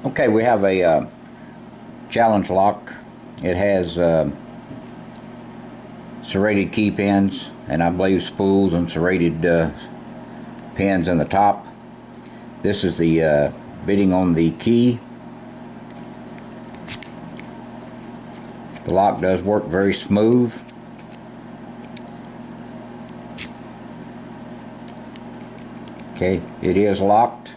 Okay, we have a challenge lock. It has serrated key pins and I believe spools and serrated pins in the top. This is the bitting on the key. The lock does work very smooth. Okay, it is locked.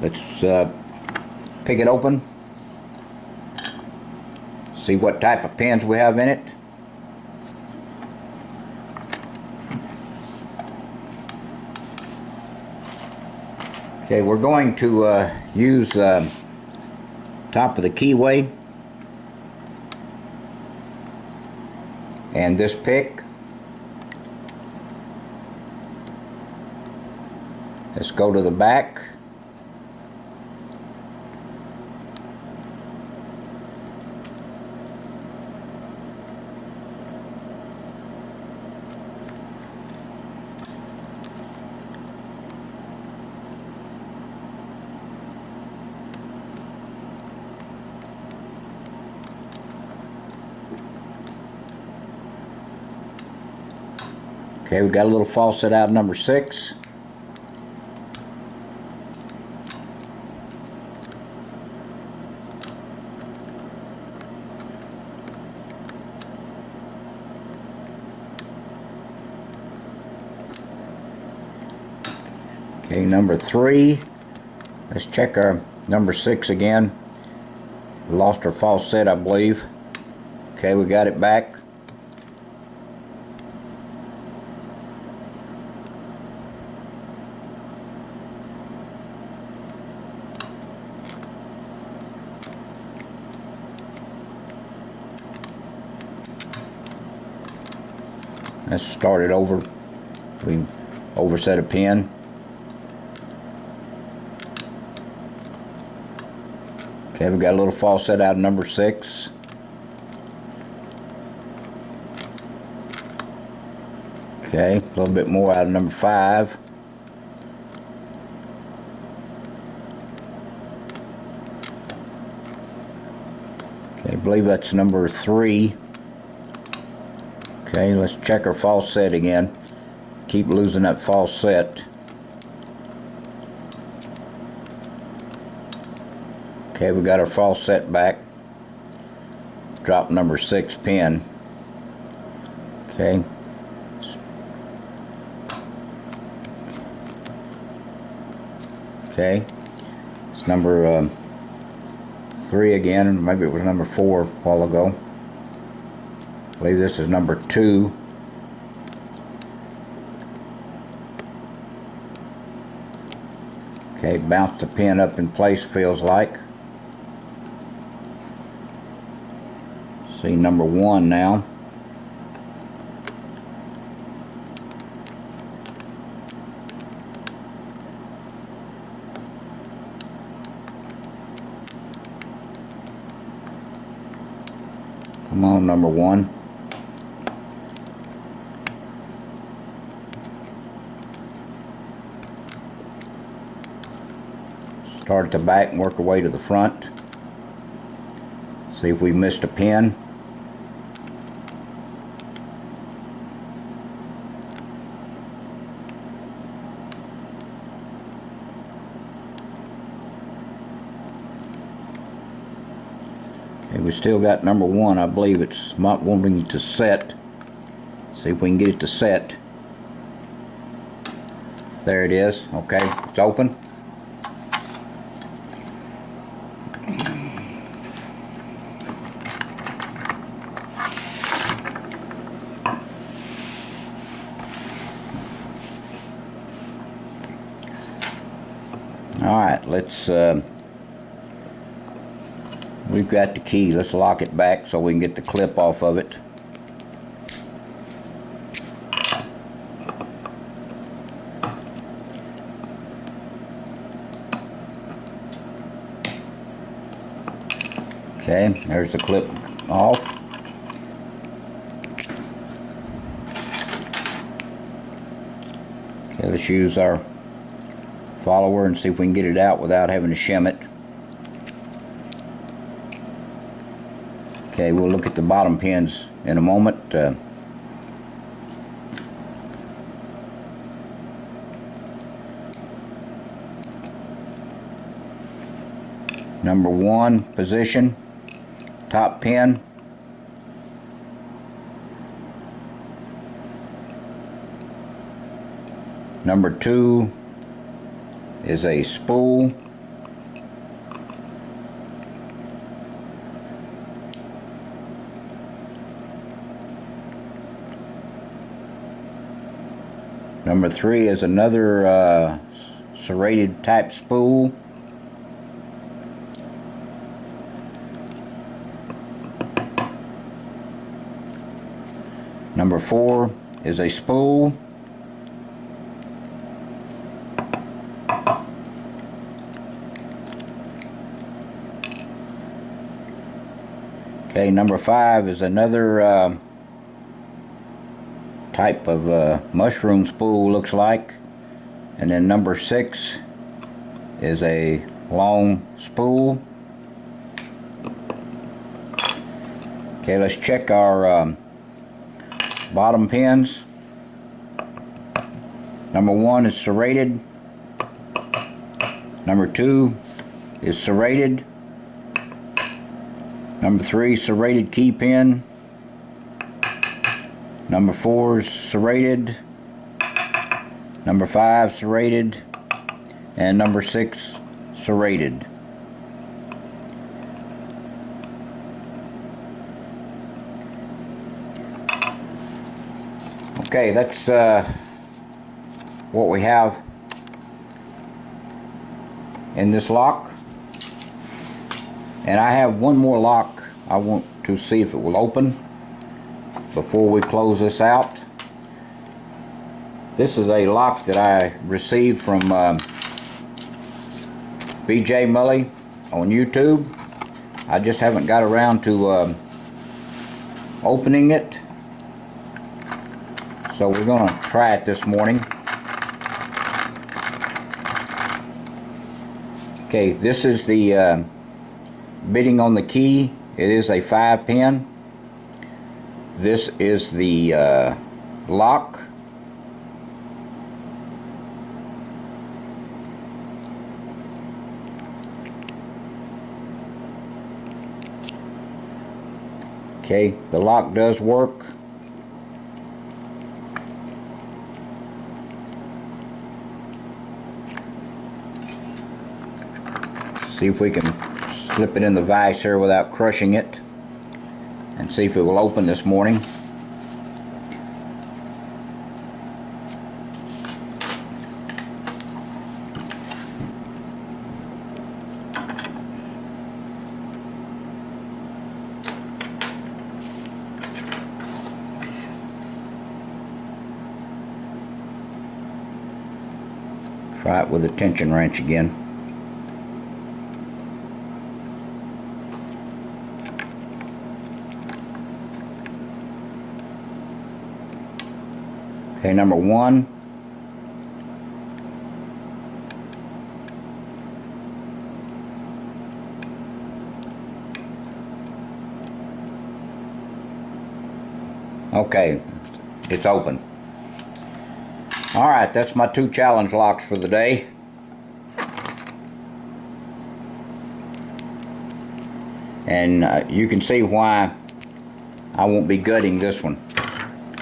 Let's pick it open. See what type of pins we have in it. Okay, we're going to use top of the keyway and this pick. Let's go to the back. Okay, we got a little faucet out of number 6. Okay, number 3. Let's check our number 6 again. We lost our faucet, I believe. Okay, we got it back. Let's start it over. We overset a pin. Okay, we got a little faucet out of number 6. Okay, a little bit more out of number 5. Okay, I believe that's number 3. Okay, let's check our faucet again. Keep losing that faucet. Okay, we got our faucet back. Drop number 6 pin. Okay. Okay. It's number 3 again. Maybe it was number 4 a while ago. I believe this is number 2. Okay, bounce the pin up in place, feels like. See number 1 now. Come on, number 1. Start at the back and work our way to the front. See if we missed a pin. Okay, we still got number 1. I believe it's not wanting to set. See if we can get it to set. There it is. Okay, it's open. Alright, let's, we've got the key. Let's lock it back so we can get the clip off of it. Okay, there's the clip off. Okay, let's use our follower and see if we can get it out without having to shim it. Okay, we'll look at the bottom pins in a moment. Number 1 position, top pin. Number 2 is a spool. Number 3 is another serrated type spool. Number 4 is a spool. Okay, number 5 is another type of mushroom spool, looks like. And then number 6 is a long spool. Okay, let's check our bottom pins. Number 1 is serrated. Number 2 is serrated. Number 3 serrated key pin. Number 4 is serrated. Number 5 serrated. And number 6 serrated. Okay, that's what we have in this lock. And I have one more lock I want to see if it will open before we close this out. This is a lock that I received from BJ Mully on YouTube. I just haven't got around to opening it, so we're going to try it this morning. Okay, this is the bitting on the key. It is a 5-pin. This is the lock. Okay, the lock does work. See if we can slip it in the vise here without crushing it, and see if it will open this morning. Try it with a tension wrench again. Okay, number 1. Okay, it's open. Alright, that's my 2 challenge locks for the day. And you can see why I won't be gutting this one.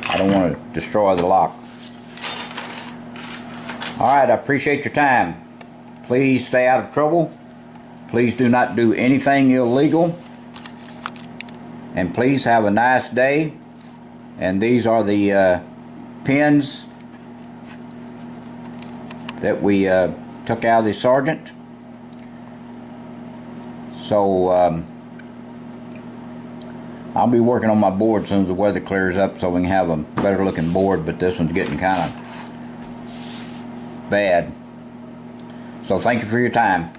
I don't want to destroy the lock. Alright, I appreciate your time. Please stay out of trouble. Please do not do anything illegal. And please have a nice day. And these are the pins that we took out of the Sargent. So I'll be working on my board as soon as the weather clears up so we can have a better looking board, but this one's getting kind of bad. So thank you for your time.